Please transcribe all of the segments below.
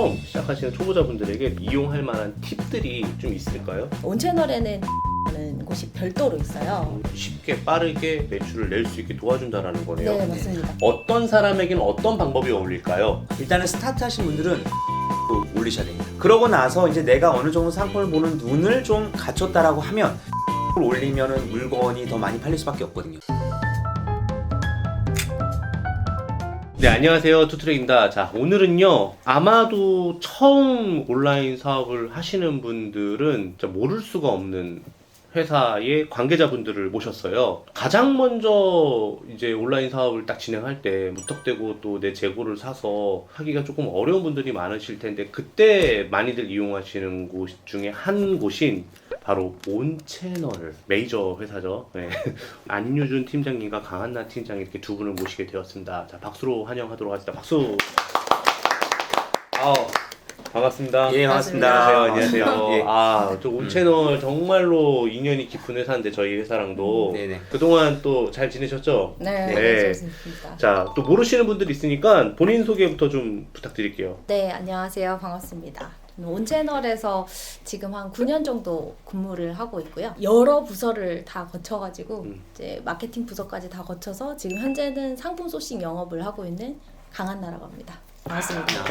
처음 시작하시는 초보자분들에게 이용할 만한 팁들이 좀 있을까요? 온채널에는 는 곳이 별도로 있어요. 쉽게 빠르게 매출을 낼 수 있게 도와준다라는 거네요. 네, 맞습니다. 어떤 사람에게는 어떤 방법이 어울릴까요? 일단은 스타트 하신 분들은 올리셔야 됩니다. 그러고 나서 이제 내가 어느 정도 상품을 보는 눈을 좀 갖췄다라고 하면 올리면은 물건이 더 많이 팔릴 수밖에 없거든요. 네, 안녕하세요. 투트랙입니다. 자, 오늘은요, 아마도 처음 온라인 사업을 하시는 분들은 진짜 모를 수가 없는 회사의 관계자분들을 모셨어요. 가장 먼저 이제 온라인 사업을 딱 진행할 때 무턱대고 또 내 재고를 사서 하기가 조금 어려운 분들이 많으실 텐데, 그때 많이들 이용하시는 곳 중에 한 곳인 바로 온채널 메이저 회사죠. 네. 안유준 팀장님과 강한나 팀장 이렇게 두 분을 모시게 되었습니다. 자, 박수로 환영하도록 하겠습니다. 박수. 반갑습니다. 예, 반갑습니다. 안녕하세요. 예. 저 온채널 정말로 인연이 깊은 회사인데 저희 회사랑도 네네. 그동안 또 잘 지내셨죠? 네, 네. 좋습니다. 자, 또 모르시는 분들이 있으니까 본인 소개부터 좀 부탁드릴게요. 네, 안녕하세요. 반갑습니다. 온채널에서 지금 한 9년 정도 근무를 하고 있고요. 여러 부서를 다 거쳐가지고 이제 마케팅 부서까지 다 거쳐서 지금 현재는 상품 소싱 영업을 하고 있는 강한나라고 합니다. 반갑습니다.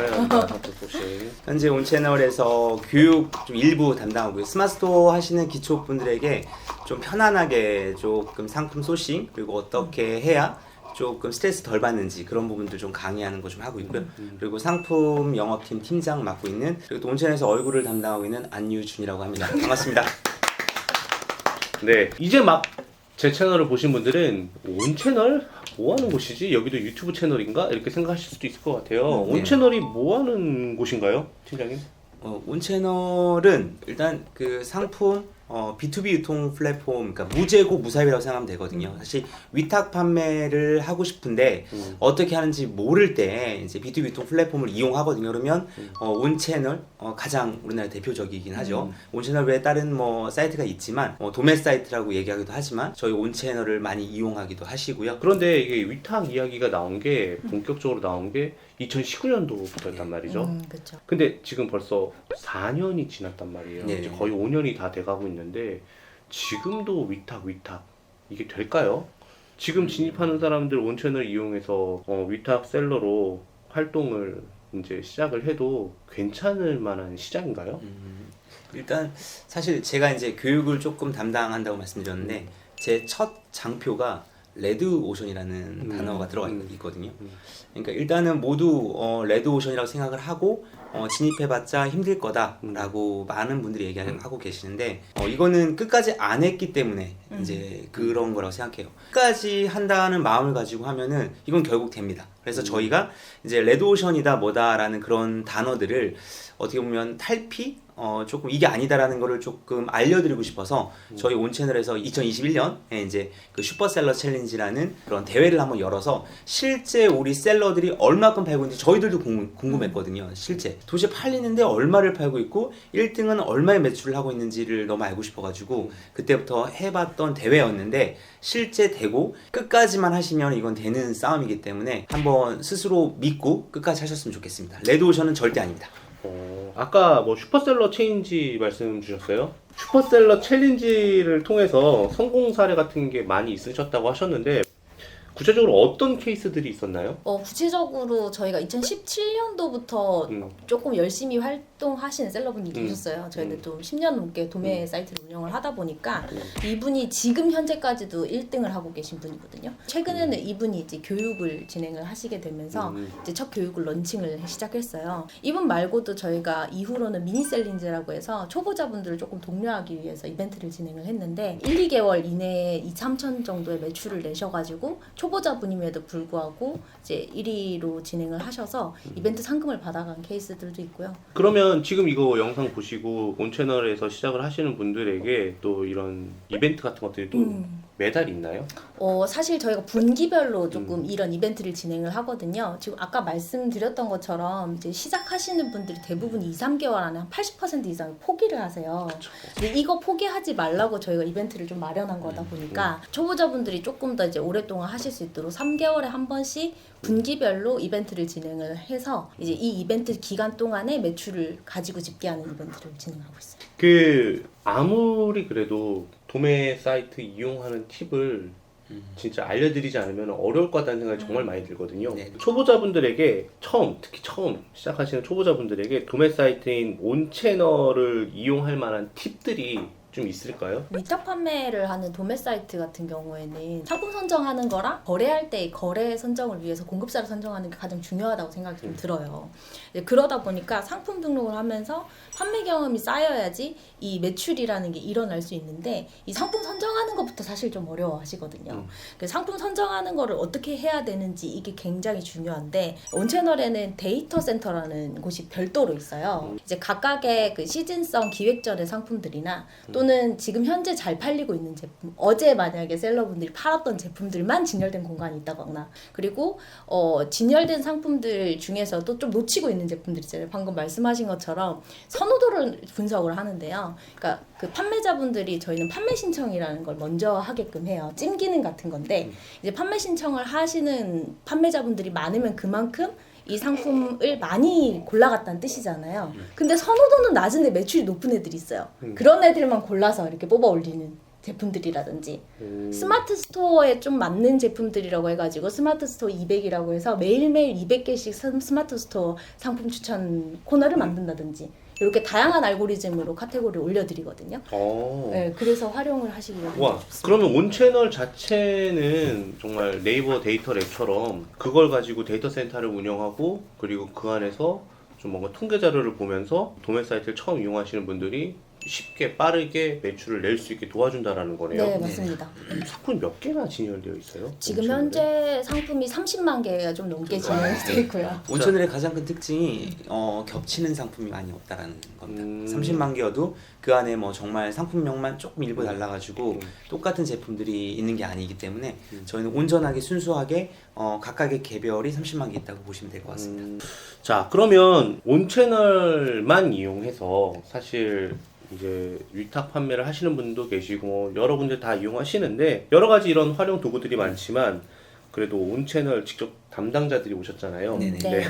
현재 온채널에서 교육 좀 일부 담당하고요. 스마트스토어 하시는 기초분들에게 좀 편안하게 조금 상품 소싱 그리고 어떻게 해야 조금 스트레스 덜 받는지 그런 부분들 좀 강의하는 거 좀 하고 있고요. 그리고 상품 영업팀 팀장 맡고 있는 그리고 또 온채널에서 얼굴을 담당하고 있는 안유준이라고 합니다. 반갑습니다. 네, 이제 막 제 채널을 보신 분들은 온채널? 뭐 하는 곳이지? 여기도 유튜브 채널인가? 이렇게 생각하실 수도 있을 것 같아요. 네. 온채널이 뭐 하는 곳인가요, 팀장님? 온채널은 일단 그 상품 B2B 유통 플랫폼, 그러니까 무재고 무사입이라고 생각하면 되거든요. 사실 위탁 판매를 하고 싶은데 어떻게 하는지 모를 때 이제 B2B 유통 플랫폼을 이용하거든요. 그러면 온채널 가장 우리나라 대표적이긴 하죠. 온채널 외에 다른 뭐 사이트가 있지만 도매 사이트라고 얘기하기도 하지만 저희 온채널을 많이 이용하기도 하시고요. 그런데 이게 위탁 이야기가 나온 게 본격적으로 나온 게 2019년도부터였단 말이죠. 그렇죠. 근데 지금 벌써 4년이 지났단 말이에요. 네. 이제 거의 5년이 다 돼가고 있는데 지금도 위탁 이게 될까요? 지금 진입하는 사람들 온채널 이용해서 위탁 셀러로 활동을 이제 시작을 해도 괜찮을 만한 시장인가요? 일단 사실 제가 이제 교육을 조금 담당한다고 말씀드렸는데 제 첫 장표가 레드오션이라는 단어가 들어가 있거든요. 그러니까 일단은 모두 레드오션이라고 생각을 하고 진입해봤자 힘들 거다라고 많은 분들이 얘기하고 계시는데 이거는 끝까지 안 했기 때문에 이제 그런 거라고 생각해요. 끝까지 한다는 마음을 가지고 하면은 이건 결국 됩니다. 그래서 저희가 이제 레드오션이다 뭐다라는 그런 단어들을 어떻게 보면 탈피? 조금 이게 아니다라는 거를 조금 알려드리고 싶어서 저희 온채널에서 2021년에 이제 그 슈퍼셀러 챌린지라는 그런 대회를 한번 열어서 실제 우리 셀러들이 얼마큼 팔고 있는지 저희들도 궁금했거든요. 실제 도대체 팔리는데 얼마를 팔고 있고 1등은 얼마의 매출을 하고 있는지를 너무 알고 싶어가지고 그때부터 해봤던 대회였는데 실제 되고 끝까지만 하시면 이건 되는 싸움이기 때문에 한번 스스로 믿고 끝까지 하셨으면 좋겠습니다. 레드오션은 절대 아닙니다. 아까 뭐 슈퍼셀러 체인지 말씀 주셨어요? 슈퍼셀러 챌린지를 통해서 성공 사례 같은 게 많이 있으셨다고 하셨는데 구체적으로 어떤 케이스들이 있었나요? 구체적으로 저희가 2017년도부터 조금 열심히 활동하시는 셀러분이 계셨어요. 저희는 좀 10년 넘게 도매 사이트를 운영을 하다 보니까 이분이 지금 현재까지도 1등을 하고 계신 분이거든요. 최근에는 이분이 이제 교육을 진행을 하시게 되면서 이제 첫 교육을 런칭을 시작했어요. 이분 말고도 저희가 이후로는 미니셀린즈라고 해서 초보자분들을 조금 독려하기 위해서 이벤트를 진행을 했는데 1, 2개월 이내에 2, 3천 정도의 매출을 내셔가지고 초보자분임에도 불구하고 이제 1위로 진행을 하셔서 이벤트 상금을 받아간 케이스들도 있고요. 그러면 지금 이거 영상 보시고 온채널에서 시작을 하시는 분들에게 또 이런 이벤트 같은 것들이 또 매달 있나요? 사실 저희가 분기별로 조금 이런 이벤트를 진행을 하거든요. 지금 아까 말씀드렸던 것처럼 이제 시작하시는 분들이 대부분 2, 3개월 안에 한 80% 이상을 포기를 하세요. 근데 이거 포기하지 말라고 저희가 이벤트를 좀 마련한 거다 보니까 초보자분들이 조금 더 이제 오랫동안 하실 수 있도록 3개월에 한 번씩 분기별로 이벤트를 진행을 해서 이제 이 이벤트 기간 동안에 매출을 가지고 집계하는 이벤트를 진행하고 있어요. 아무리 그래도 도매 사이트 이용하는 팁을 진짜 알려드리지 않으면 어려울 것 같다는 생각이 정말 많이 들거든요. 네. 초보자분들에게 특히 처음 시작하시는 초보자분들에게 도매 사이트인 온채널을 이용할 만한 팁들이 좀 있을까요? 위탁 판매를 하는 도매 사이트 같은 경우에는 상품 선정하는 거랑 거래할 때의 거래 선정을 위해서 공급사를 선정하는 게 가장 중요하다고 생각이 좀 들어요. 이제 그러다 보니까 상품 등록을 하면서 판매 경험이 쌓여야지 이 매출이라는 게 일어날 수 있는데 이 상품 선정하는 것부터 사실 좀 어려워하시거든요. 그래서 상품 선정하는 거를 어떻게 해야 되는지 이게 굉장히 중요한데 온채널에는 데이터 센터라는 곳이 별도로 있어요. 이제 각각의 그 시즌성 기획전의 상품들이나 또는 지금 현재 잘 팔리고 있는 제품, 어제 만약에 셀러분들이 팔았던 제품들만 진열된 공간이 있다거나, 그리고 진열된 상품들 중에서도 좀 놓치고 있는 제품들 있잖아요. 방금 말씀하신 것처럼 선호도를 분석을 하는데요. 그러니까 그 판매자분들이 저희는 판매 신청이라는 걸 먼저 하게끔 해요. 찜 기능 같은 건데 이제 판매 신청을 하시는 판매자분들이 많으면 그만큼 이 상품을 많이 골라갔다는 뜻이잖아요. 근데 선호도는 낮은데 매출이 높은 애들이 있어요. 그런 애들만 골라서 이렇게 뽑아 올리는 제품들이라든지 스마트 스토어에 좀 맞는 제품들이라고 해가지고 스마트 스토어 200이라고 해서 매일매일 200개씩 스마트 스토어 상품 추천 코너를 만든다든지 이렇게 다양한 알고리즘으로 카테고리를 올려드리거든요. 네, 그래서 활용을 하시기가 와, 좋습니다. 그러면 온채널 자체는 정말 네이버 데이터 랩처럼 그걸 가지고 데이터 센터를 운영하고 그리고 그 안에서 좀 뭔가 통계 자료를 보면서 도매 사이트를 처음 이용하시는 분들이 쉽게 빠르게 매출을 낼 수 있게 도와준다라는 거네요. 네, 맞습니다. 상품이 몇 개나 진열되어 있어요? 지금 온채널에? 현재 상품이 30만 개가 좀 넘게 진행되어 있고요. 온천을의 가장 큰 특징이 겹치는 상품이 많이 없다라는 겁니다. 30만 개여도 그 안에 뭐 정말 상품명만 조금 일부 달라가지고 똑같은 제품들이 있는 게 아니기 때문에 저희는 온전하게 순수하게 각각의 개별이 30만 개 있다고 보시면 될 것 같습니다. 자, 그러면 온채널만 이용해서 사실 이제 위탁 판매를 하시는 분도 계시고 여러분들 다 이용하시는데 여러 가지 이런 활용 도구들이 많지만 그래도 온채널 직접 담당자들이 오셨잖아요. 네네. 네.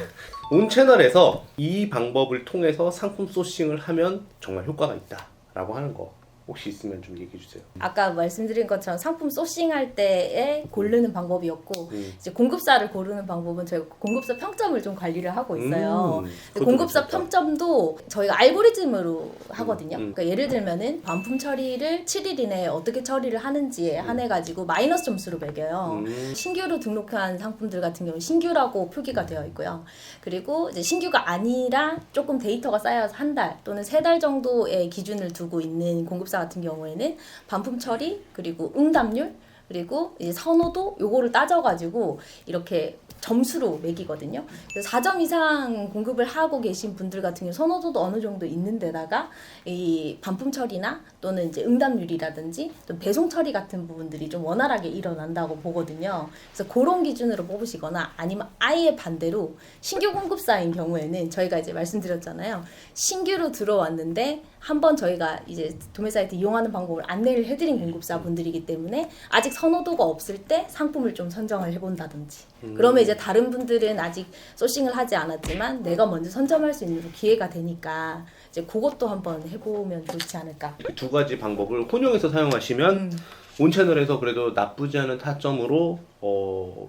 온채널에서 이 방법을 통해서 상품 소싱을 하면 정말 효과가 있다라고 하는 거 혹시 있으면 좀 얘기해 주세요. 아까 말씀드린 것처럼 상품 소싱할 때에 고르는 방법이었고 이제 공급사를 고르는 방법은 저희가 공급사 평점을 좀 관리를 하고 있어요. 근데 공급사 평점도 저희가 알고리즘으로 하거든요. 그러니까 예를 들면은 반품 처리를 7일 이내에 어떻게 처리를 하는지에 한해 가지고 마이너스 점수로 매겨요. 신규로 등록한 상품들 같은 경우는 신규라고 표기가 되어 있고요. 그리고 이제 신규가 아니라 조금 데이터가 쌓여서 한 달 또는 3달 정도의 기준을 두고 있는 공급사 같은 경우에는 반품 처리 그리고 응답률 그리고 이제 선호도 요거를 따져가지고 이렇게 점수로 매기거든요. 그래서 4점 이상 공급을 하고 계신 분들 같은 경우 선호도도 어느 정도 있는 데다가 이 반품 처리나 또는 이제 응답률이라든지 또 배송 처리 같은 부분들이 좀 원활하게 일어난다고 보거든요. 그래서 그런 기준으로 뽑으시거나 아니면 아예 반대로 신규 공급사인 경우에는 저희가 이제 말씀드렸잖아요. 신규로 들어왔는데 한번 저희가 이제 도매 사이트 이용하는 방법을 안내를 해드린 공급사 분들이기 때문에 아직 선호도가 없을 때 상품을 좀 선정을 해본다든지 그러면 이제 다른 분들은 아직 소싱을 하지 않았지만 내가 먼저 선점할 수 있는 기회가 되니까 이제 그것도 한번 해보면 좋지 않을까. 두 가지 방법을 혼용해서 사용하시면 온채널에서 그래도 나쁘지 않은 타점으로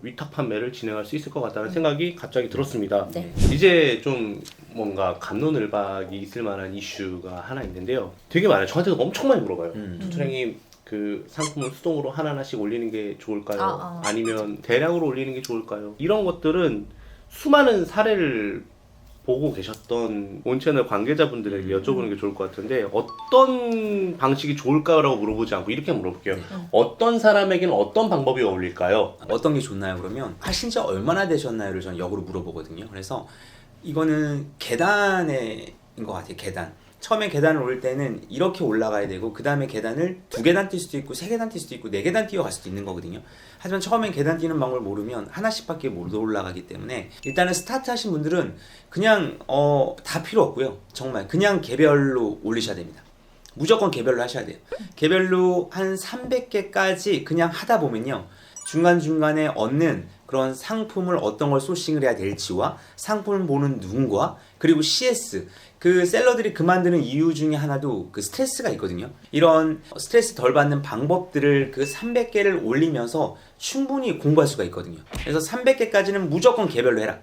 위탁 판매를 진행할 수 있을 것 같다는 생각이 갑자기 들었습니다. 네. 이제 좀 뭔가 갑론을박이 있을 만한 이슈가 하나 있는데요. 되게 많아요. 저한테도 엄청 많이 물어봐요. 투트랭이 그 상품을 수동으로 하나하나씩 올리는 게 좋을까요? 아니면 대량으로 올리는 게 좋을까요? 이런 것들은 수많은 사례를 보고 계셨던 온채널 관계자분들에게 여쭤보는 게 좋을 것 같은데 어떤 방식이 좋을까라고 물어보지 않고 이렇게 물어볼게요. 어떤 사람에게는 어떤 방법이 어울릴까요? 어떤 게 좋나요? 그러면 하신 지 얼마나 되셨나요를 저는 역으로 물어보거든요. 그래서 이거는 계단인 것 같아요. 계단. 처음에 계단을 오를 때는 이렇게 올라가야 되고 그 다음에 계단을 2계단 뛸 수도 있고 3계단 뛸 수도 있고 4계단 뛰어갈 수도 있는 거거든요. 하지만 처음엔 계단 뛰는 방법을 모르면 하나씩밖에 못 올라가기 때문에 일단은 스타트 하신 분들은 그냥 다 필요 없고요. 정말 그냥 개별로 올리셔야 됩니다. 무조건 개별로 하셔야 돼요. 개별로 한 300개까지 그냥 하다 보면요. 중간중간에 얻는 그런 상품을 어떤 걸 소싱을 해야 될지와 상품을 보는 눈과 그리고 CS 그 셀러들이 그만두는 이유 중에 하나도 그 스트레스가 있거든요. 이런 스트레스 덜 받는 방법들을 그 300개를 올리면서 충분히 공부할 수가 있거든요. 그래서 300개까지는 무조건 개별로 해라.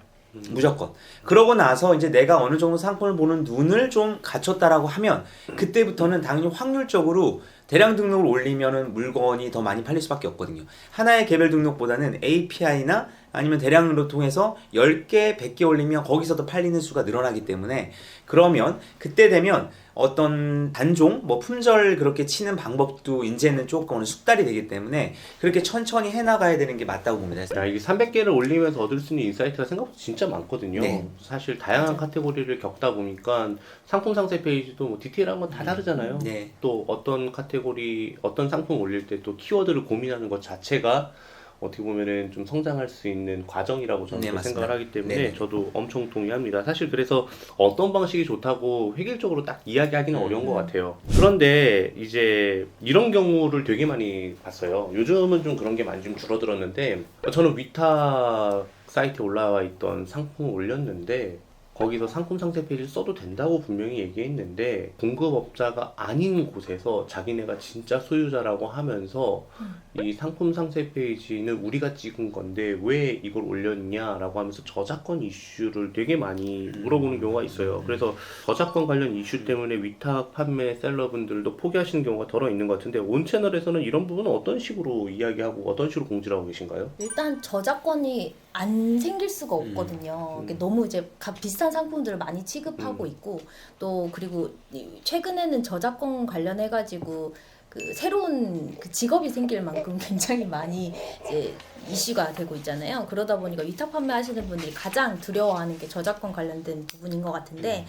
무조건. 그러고 나서 이제 내가 어느 정도 상품을 보는 눈을 좀 갖췄다라고 하면 그때부터는 당연히 확률적으로 대량 등록을 올리면은 물건이 더 많이 팔릴 수밖에 없거든요. 하나의 개별 등록보다는 API나 아니면 대량으로 통해서 10개, 100개 올리면 거기서 더 팔리는 수가 늘어나기 때문에 그러면 그때 되면 어떤 단종, 뭐 품절 그렇게 치는 방법도 이제는 조금 숙달이 되기 때문에 그렇게 천천히 해나가야 되는 게 맞다고 봅니다. 야, 이게 300개를 올리면서 얻을 수 있는 인사이트가 생각보다 진짜 많거든요. 네. 사실 다양한 카테고리를 겪다 보니까 상품 상세 페이지도 뭐 디테일한 건 다 다르잖아요. 네. 또 어떤 카테고리, 어떤 상품 올릴 때 또 키워드를 고민하는 것 자체가 어떻게 보면은 좀 성장할 수 있는 과정이라고 저는 네, 또 맞습니다. 생각을 하기 때문에 네. 저도 엄청 동의합니다. 사실 그래서 어떤 방식이 좋다고 획일적으로 딱 이야기하기는 어려운 것 같아요. 그런데 이제 이런 경우를 되게 많이 봤어요. 요즘은 좀 그런 게 많이 좀 줄어들었는데 저는 위탁 사이트에 올라와 있던 상품을 올렸는데 거기서 상품 상세 페이지를 써도 된다고 분명히 얘기했는데 공급업자가 아닌 곳에서 자기네가 진짜 소유자라고 하면서 이 상품 상세 페이지는 우리가 찍은 건데 왜 이걸 올렸냐라고 하면서 저작권 이슈를 되게 많이 물어보는 경우가 있어요. 그래서 저작권 관련 이슈 때문에 위탁 판매 셀러분들도 포기하시는 경우가 덜어 있는 것 같은데 온 채널에서는 이런 부분은 어떤 식으로 이야기하고 어떤 식으로 공지를 하고 계신가요? 일단 저작권이 안 생길 수가 없거든요. 이게 너무 이제 비슷한 상품들을 많이 취급하고 있고 또 그리고 최근에는 저작권 관련해 가지고 그 새로운 그 직업이 생길 만큼 굉장히 많이 이제 이슈가 되고 있잖아요. 그러다 보니까 위탁 판매하시는 분들이 가장 두려워하는 게 저작권 관련된 부분인 것 같은데,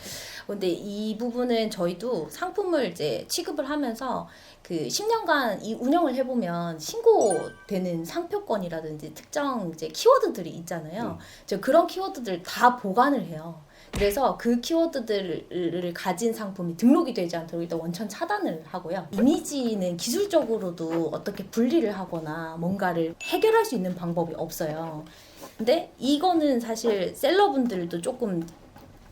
근데 이 부분은 저희도 상품을 이제 취급을 하면서 그 10년간 이 운영을 해보면 신고되는 상표권이라든지 특정 이제 키워드들이 있잖아요. 저 그런 키워드들 다 보관을 해요. 그래서 그 키워드들을 가진 상품이 등록이 되지 않도록 일단 원천 차단을 하고요. 이미지는 기술적으로도 어떻게 분리를 하거나 뭔가를 해결할 수 있는 방법이 없어요. 근데 이거는 사실 셀러분들도 조금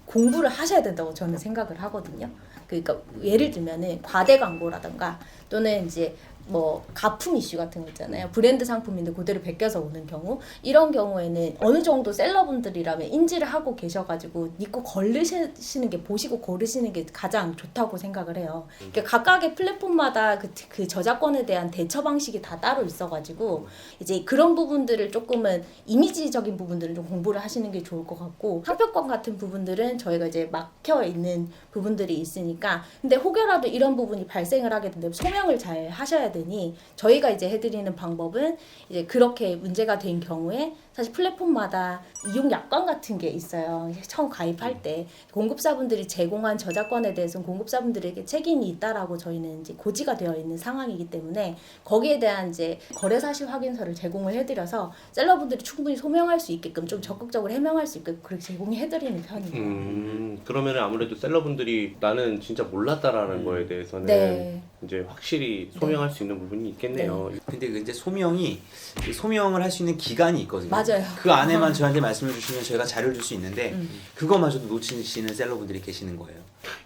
공부를 하셔야 된다고 저는 생각을 하거든요. 그러니까 예를 들면은 과대 광고라든가 또는 이제 뭐 가품 이슈 같은 거 있잖아요. 브랜드 상품인데 그대로 베껴서 오는 경우, 이런 경우에는 어느 정도 셀러분들이라면 인지를 하고 계셔가지고 믿고 걸으시는 게, 보시고 고르시는 게 가장 좋다고 생각을 해요. 그러니까 각각의 플랫폼마다 그 저작권에 대한 대처 방식이 다 따로 있어가지고 이제 그런 부분들을 조금은 이미지적인 부분들을 좀 공부를 하시는 게 좋을 것 같고, 상표권 같은 부분들은 저희가 이제 막혀 있는 부분들이 있으니까, 근데 혹여라도 이런 부분이 발생을 하게 되면 소명을 잘 하셔야 되니 저희가 이제 해드리는 방법은 이제 그렇게 문제가 된 경우에 사실 플랫폼마다 이용 약관 같은 게 있어요. 처음 가입할 때 공급사분들이 제공한 저작권에 대해서는 공급사분들에게 책임이 있다라고 저희는 이제 고지가 되어 있는 상황이기 때문에 거기에 대한 이제 거래 사실 확인서를 제공을 해드려서 셀러분들이 충분히 소명할 수 있게끔 좀 적극적으로 해명할 수 있게끔 그렇게 제공해드리는 편이에요. 그러면 아무래도 셀러분들이 나는 진짜 몰랐다라는 거에 대해서는 네. 이제 확실히 소명할 수 있는 부분이 있겠네요. 근데 이제 소명을 할 수 있는 기간이 있거든요. 맞아요. 그 안에만 저한테 말씀을 주시면 저희가 자료를 줄 수 있는데 그거마저도 놓치시는 셀러분들이 계시는 거예요.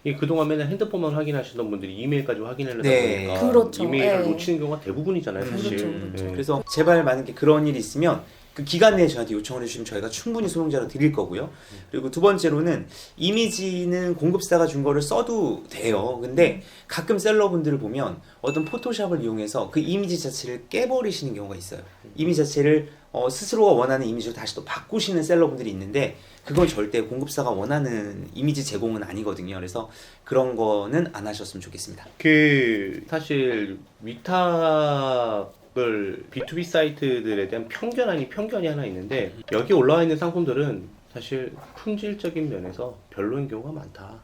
이 그동안 맨날 핸드폰만 확인하시던 분들이 이메일까지 확인하려다 네. 보니까 그렇죠. 이메일을 네. 놓치는 경우가 대부분이잖아요, 사실. 그렇죠. 네. 그래서 제발 만약에 그런 일이 있으면 그 기간 내에 저한테 요청을 해주시면 저희가 충분히 소명자로 드릴 거고요. 그리고 두 번째로는 이미지는 공급사가 준 거를 써도 돼요. 근데 가끔 셀러분들을 보면 어떤 포토샵을 이용해서 그 이미지 자체를 깨버리시는 경우가 있어요. 이미지 자체를 스스로가 원하는 이미지로 다시 또 바꾸시는 셀러분들이 있는데 그건 절대 공급사가 원하는 이미지 제공은 아니거든요. 그래서 그런 거는 안 하셨으면 좋겠습니다. 그 사실 위탁을 B2B 사이트들에 대한 편견 아닌 편견이 하나 있는데 여기 올라와 있는 상품들은 사실 품질적인 면에서 별로인 경우가 많다.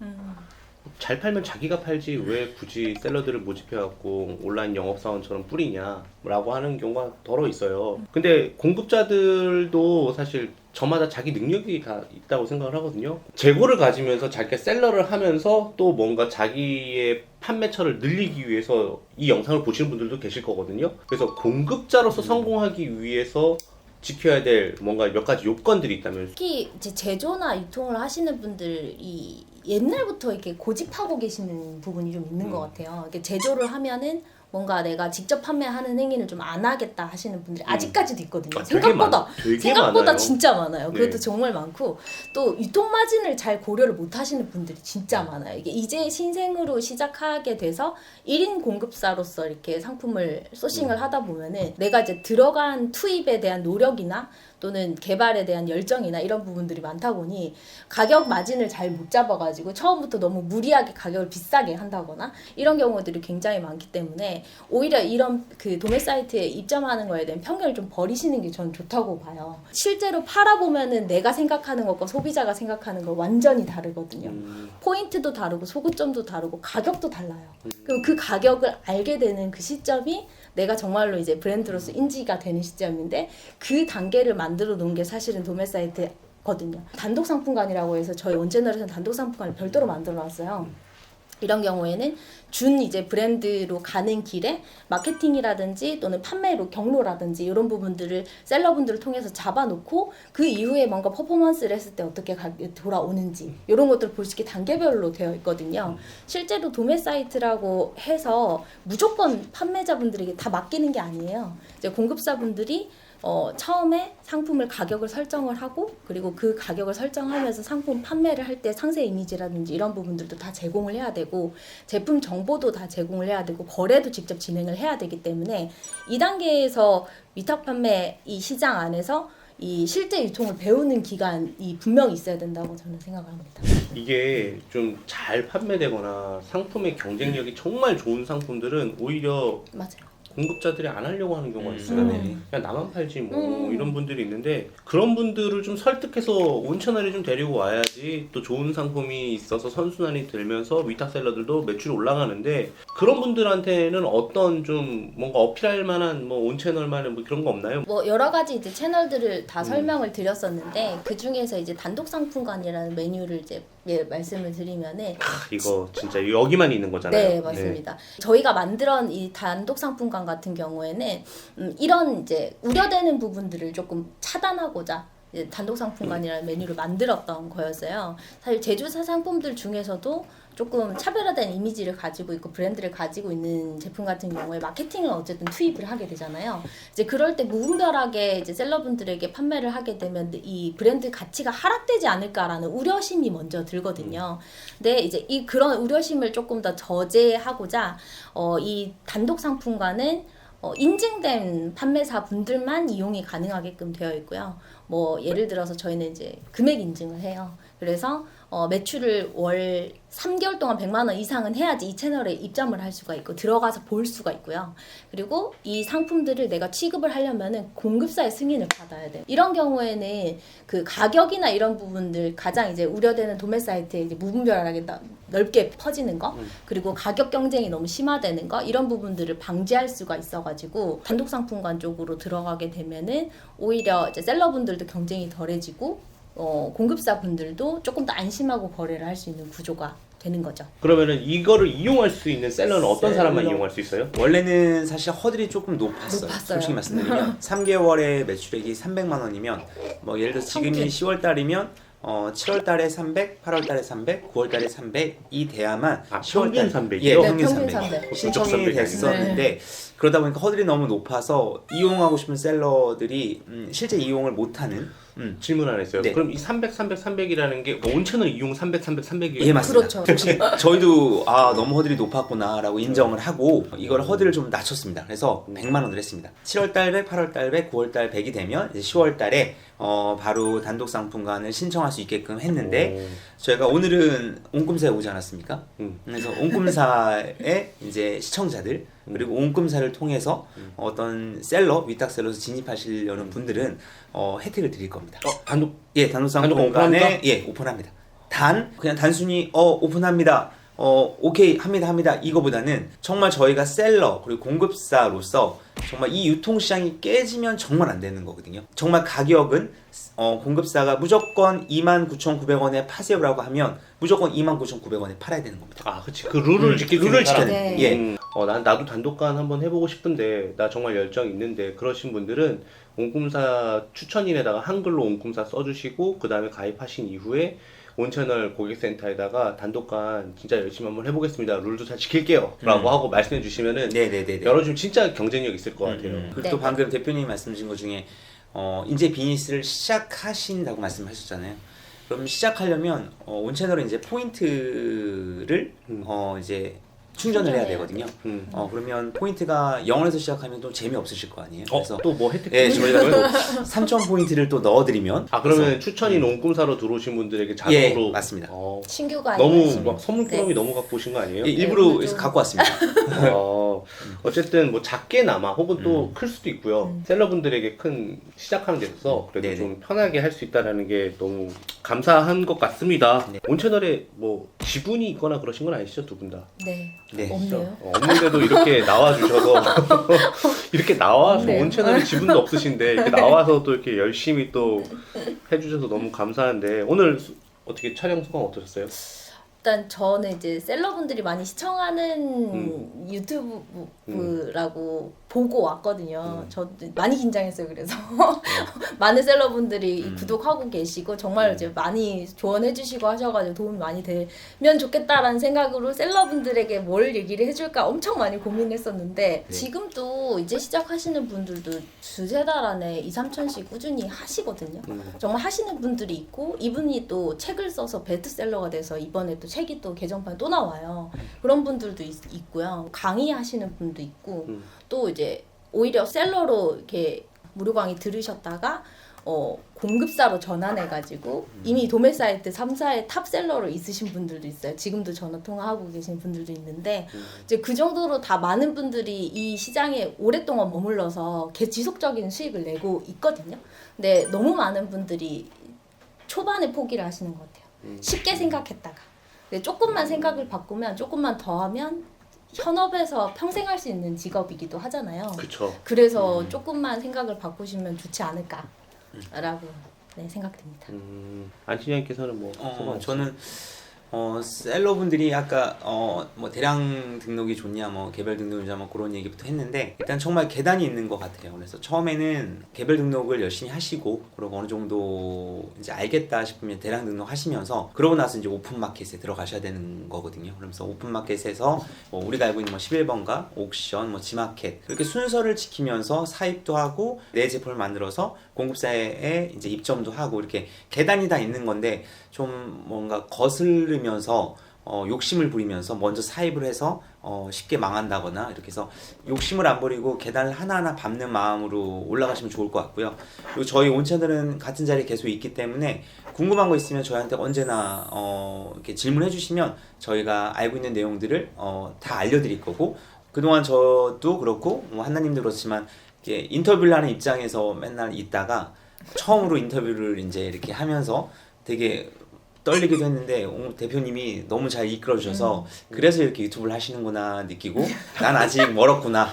잘 팔면 자기가 팔지 왜 굳이 셀러들을 모집해갖고 온라인 영업사원처럼 뿌리냐라고 하는 경우가 더러 있어요. 근데 공급자들도 사실 저마다 자기 능력이 다 있다고 생각을 하거든요. 재고를 가지면서 자기가 셀러를 하면서 또 뭔가 자기의 판매처를 늘리기 위해서 이 영상을 보시는 분들도 계실 거거든요. 그래서 공급자로서 성공하기 위해서 지켜야 될 뭔가 몇 가지 요건들이 있다면 특히 이제 제조나 유통을 하시는 분들이 옛날부터 이렇게 고집하고 계시는 부분이 좀 있는 것 같아요. 이렇게 제조를 하면은 뭔가 내가 직접 판매하는 행위를 좀 안 하겠다 하시는 분들이 아직까지도 있거든요. 생각보다 많아요. 진짜 많아요. 그것도 네. 정말 많고 또 유통 마진을 잘 고려를 못 하시는 분들이 진짜 많아요. 이게 이제 신생으로 시작하게 돼서 1인 공급사로서 이렇게 상품을 소싱을 하다 보면은 내가 이제 들어간 투입에 대한 노력이나 또는 개발에 대한 열정이나 이런 부분들이 많다 보니 가격 마진을 잘 못 잡아가지고 처음부터 너무 무리하게 가격을 비싸게 한다거나 이런 경우들이 굉장히 많기 때문에 오히려 이런 그 도매 사이트에 입점하는 거에 대한 편견을 좀 버리시는 게 저는 좋다고 봐요. 실제로 팔아보면은 내가 생각하는 것과 소비자가 생각하는 거 완전히 다르거든요. 포인트도 다르고 소구점도 다르고 가격도 달라요. 그럼 그 가격을 알게 되는 그 시점이 내가 정말로 이제 브랜드로서 인지가 되는 시점인데 그 단계를 만들어 놓은 게 사실은 도매 사이트거든요. 단독 상품관이라고 해서 저희 온채널에서는 단독 상품관을 별도로 만들어 놨어요. 이런 경우에는 준 이제 브랜드로 가는 길에 마케팅이라든지 또는 판매로 경로라든지 이런 부분들을 셀러분들을 통해서 잡아놓고 그 이후에 뭔가 퍼포먼스를 했을 때 어떻게 돌아오는지 이런 것들을 볼 수 있게 단계별로 되어 있거든요. 실제로 도매 사이트라고 해서 무조건 판매자분들에게 다 맡기는 게 아니에요. 이제 공급사분들이 처음에 상품을 가격을 설정을 하고 그리고 그 가격을 설정하면서 상품 판매를 할 때 상세 이미지라든지 이런 부분들도 다 제공을 해야 되고 제품 정보도 다 제공을 해야 되고 거래도 직접 진행을 해야 되기 때문에 이 단계에서 위탁 판매 이 시장 안에서 이 실제 유통을 배우는 기간이 분명히 있어야 된다고 저는 생각을 합니다. 이게 좀 잘 판매되거나 상품의 경쟁력이 정말 좋은 상품들은 오히려 맞아요. 공급자들이 안 하려고 하는 경우가 있어요. 네. 그냥 나만 팔지 뭐 이런 분들이 있는데 그런 분들을 좀 설득해서 온채널에 좀 데리고 와야지 또 좋은 상품이 있어서 선순환이 들면서 위탁 셀러들도 매출이 올라가는데 그런 분들한테는 어떤 좀 뭔가 어필할 만한 뭐 온채널만의 뭐 그런 거 없나요? 뭐 여러 가지 이제 채널들을 다 설명을 드렸었는데 그 중에서 이제 단독 상품관이라는 메뉴를 이제 말씀을 드리면은 이거 진짜 여기만 있는 거잖아요. 네, 맞습니다. 저희가 만들었 이 단독 상품관 같은 경우에는 이런 이제 우려되는 부분들을 조금 차단하고자 이제 단독 상품관이라는 메뉴를 만들었던 거였어요. 사실 제조사 상품들 중에서도 조금 차별화된 이미지를 가지고 있고 브랜드를 가지고 있는 제품 같은 경우에 마케팅을 어쨌든 투입을 하게 되잖아요. 이제 그럴 때 무분별하게 이제 셀러분들에게 판매를 하게 되면 이 브랜드 가치가 하락되지 않을까라는 우려심이 먼저 들거든요. 근데 이제 이 그런 우려심을 조금 더 저제하고자 이 단독 상품과는 인증된 판매사 분들만 이용이 가능하게끔 되어 있고요. 뭐 예를 들어서 저희는 이제 금액 인증을 해요. 그래서 매출을 월 3개월 동안 100만 원 이상은 해야지 이 채널에 입점을 할 수가 있고 들어가서 볼 수가 있고요. 그리고 이 상품들을 내가 취급을 하려면은 공급사의 승인을 받아야 돼요. 이런 경우에는 그 가격이나 이런 부분들 가장 이제 우려되는 도매 사이트에 이제 무분별하게 넓게 퍼지는 거 그리고 가격 경쟁이 너무 심화되는 거 이런 부분들을 방지할 수가 있어가지고 단독 상품관 쪽으로 들어가게 되면은 오히려 이제 셀러분들도 경쟁이 덜해지고 공급사 분들도 조금 더 안심하고 거래를 할 수 있는 구조가 되는 거죠. 그러면은 이거를 이용할 수 있는 셀러는 어떤 사람만 셀러. 이용할 수 있어요? 원래는 사실 허들이 조금 높았어요. 높았어요. 솔직히 말씀드리면 3개월에 매출액이 300만 원이면 뭐 예를 들어 지금이 평균. 10월 달이면 7월 달에 300, 8월 달에 300, 9월 달에 300이 돼야만 10월 평균 달 300이요? 예, 네, 평균 평균 300. 300. 신청이 300이 됐었는데 그러다 보니까 허들이 너무 높아서 이용하고 싶은 셀러들이 실제 이용을 못하는 질문 하나 있어요. 네. 그럼 이 300, 300, 300이라는 게 온채널 이용 300, 300, 300이에요? 예 맞습니다. 그렇죠. 솔직히 저희도 너무 허들이 높았구나라고 인정을 하고 이걸 허들을 좀 낮췄습니다. 그래서 100만 원을 했습니다. 7월 달 100, 8월 달 100, 9월 달 100이 되면 이제 10월 달에 바로 단독 상품관을 신청할 수 있게끔 했는데 저희가 오늘은 온꿈사에 오지 않았습니까? 그래서 온꿈사의 이제 시청자들 그리고 온꿈사를 통해서 어떤 셀러, 위탁 셀러에서 진입하시려는 분들은 혜택을 드릴 겁니다. 단독 예, 단독 상품관에 오픈합니까? 예, 오픈합니다. 그냥 단순히 오픈합니다. 오케이 합니다 이거보다는 정말 저희가 셀러 그리고 공급사로서 정말 이 유통시장이 깨지면 정말 안 되는 거거든요. 정말 가격은 공급사가 무조건 29,900원에 파세요라고 하면 무조건 29,900원에 팔아야 되는 겁니다. 아, 그치. 그 룰을 지킬 수 룰을 있는 사람. 지켜야 네. 예. 나도 단독관 한번 해보고 싶은데 나 정말 열정 있는데 그러신 분들은 온꿈사 추천인에다가 한글로 온꿈사 써주시고 그 다음에 가입하신 이후에 온채널 고객센터에다가 단독관 진짜 열심히 한번 해보겠습니다. 룰도 잘 지킬게요. 라고 하고 말씀해 주시면은 네네네. 열어주면 진짜 경쟁력 있을 것 같아요. 그리고 네. 또 방금 대표님 말씀 주신 것 중에 이제 비즈니스를 시작하신다고 말씀하셨잖아요. 그럼 시작하려면 온채널에 이제 포인트를 이제 충전을 해야 되거든요. 그러면 포인트가 0에서 시작하면 또 재미없으실 거 아니에요. 그래서 또 뭐 혜택? 예, 저희가 또 3,000포인트를 또 넣어드리면 아, 그러면 그래서, 추천인 온꿈사로 들어오신 분들에게 예, 자동으로 맞습니다. 신규가 너무 아니라 막 선물 꾸러미 네. 너무 갖고 오신 거 아니에요? 예, 일부러 네, 해서 좀- 갖고 왔습니다. 어쨌든 뭐 작게나마 혹은 또 클 수도 있고요. 셀러분들에게 큰 시작하는 데 있어서 그래도 네네. 좀 편하게 할 수 있다는 게 너무 감사한 것 같습니다. 네. 온채널에 뭐 지분이 있거나 그러신 건 아니시죠, 두 분 다? 네. 네. 없네요. 없는데도 이렇게 나와주셔서 이렇게 나와서 네. 온채널에 지분도 없으신데 이렇게 나와서 또 이렇게 열심히 또 해주셔서 너무 감사한데 오늘 어떻게 촬영 소감 어떠셨어요? 일단 저는 이제 셀러분들이 많이 시청하는 유튜브라고 보고 왔거든요. 저 많이 긴장했어요. 그래서 많은 셀러분들이 구독하고 계시고 정말 이제 많이 조언해주시고 하셔가지고 도움이 많이 되면 좋겠다라는 생각으로 셀러분들에게 뭘 얘기를 해줄까 엄청 많이 고민했었는데 네. 지금도 이제 시작하시는 분들도 두세 달 안에 2-3천씩 꾸준히 하시거든요. 정말 하시는 분들이 있고 이분이 또 책을 써서 베스트셀러가 돼서 이번에 또 책이 또 개정판 또 나와요. 그런 분들도 있고요. 강의하시는 분도 있고 또 이제 오히려 셀러로 이렇게 무료 강의 들으셨다가 공급사로 전환해가지고 이미 도매 사이트 3사의 탑셀러로 있으신 분들도 있어요. 지금도 전화 통화하고 계신 분들도 있는데 이제 그 정도로 다 많은 분들이 이 시장에 오랫동안 머물러서 지속적인 수익을 내고 있거든요. 근데 너무 많은 분들이 초반에 포기를 하시는 것 같아요. 쉽게 생각했다가 근데 조금만 생각을 바꾸면 조금만 더 하면 현업에서 평생 할 수 있는 직업이기도 하잖아요. 그쵸. 그래서 조금만 생각을 바꾸시면 좋지 않을까라고 생각됩니다. 안 팀장님께서는 뭐 소감 없으세요? 저는 셀러분들이 아까 뭐 대량 등록이 좋냐 뭐 개별 등록이 좋냐 뭐 그런 얘기부터 했는데 일단 정말 계단이 있는 것 같아요. 그래서 처음에는 개별 등록을 열심히 하시고 그리고 어느 정도 이제 알겠다 싶으면 대량 등록 하시면서 그러고 나서 이제 오픈마켓에 들어가셔야 되는 거거든요. 그러면서 오픈마켓에서 뭐 우리가 알고 있는 뭐 11번가 옥션 뭐 지마켓 이렇게 순서를 지키면서 사입도 하고 내 제품을 만들어서 공급사에 이제 입점도 하고 이렇게 계단이 다 있는 건데 좀 뭔가 거슬리면서 욕심을 부리면서 먼저 사입을 해서 쉽게 망한다거나 이렇게 해서 욕심을 안 부리고 계단을 하나하나 밟는 마음으로 올라가시면 좋을 것 같고요. 그리고 저희 온채널은 같은 자리에 계속 있기 때문에 궁금한 거 있으면 저희한테 언제나 이렇게 질문해 주시면 저희가 알고 있는 내용들을 다 알려드릴 거고 그동안 저도 그렇고 뭐 한나님도 그렇지만 이렇게 인터뷰를 하는 입장에서 맨날 있다가 처음으로 인터뷰를 이제 이렇게 하면서 되게 떨리기도 했는데 대표님이 너무 잘 이끌어 주셔서 그래서 이렇게 유튜브를 하시는구나 느끼고 난 아직 멀었구나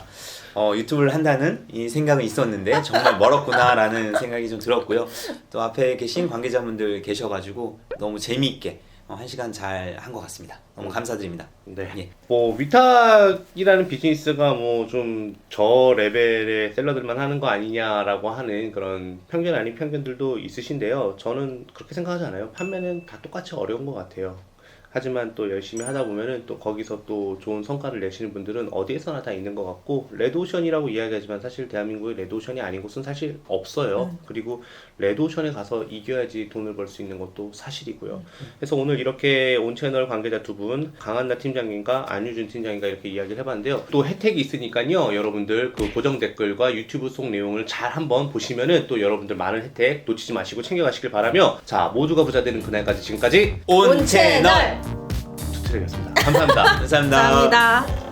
유튜브를 한다는 이 생각은 있었는데 정말 멀었구나라는 생각이 좀 들었고요. 또 앞에 계신 관계자분들 계셔가지고 너무 재미있게 1시간 잘 한 것 같습니다. 너무 감사드립니다. 네. 예. 뭐 위탁이라는 비즈니스가 뭐 좀 저 레벨의 셀러들만 하는 거 아니냐라고 하는 그런 편견 아닌 편견들도 있으신데요. 저는 그렇게 생각하지 않아요. 판매는 다 똑같이 어려운 것 같아요. 하지만 또 열심히 하다 보면은 또 거기서 또 좋은 성과를 내시는 분들은 어디에서나 다 있는 것 같고 레드오션이라고 이야기하지만 사실 대한민국에 레드오션이 아닌 곳은 사실 없어요. 그리고 레드오션에 가서 이겨야지 돈을 벌 수 있는 것도 사실이고요. 그래서 오늘 이렇게 온채널 관계자 두 분 강한나 팀장님과 안유준 팀장님과 이렇게 이야기를 해봤는데요. 또 혜택이 있으니까요. 여러분들 그 고정 댓글과 유튜브 속 내용을 잘 한번 보시면은 또 여러분들 많은 혜택 놓치지 마시고 챙겨가시길 바라며 자 모두가 부자 되는 그날까지 지금까지 온채널 투트랙이었습니다. 감사합니다. 감사합니다. 감사합니다.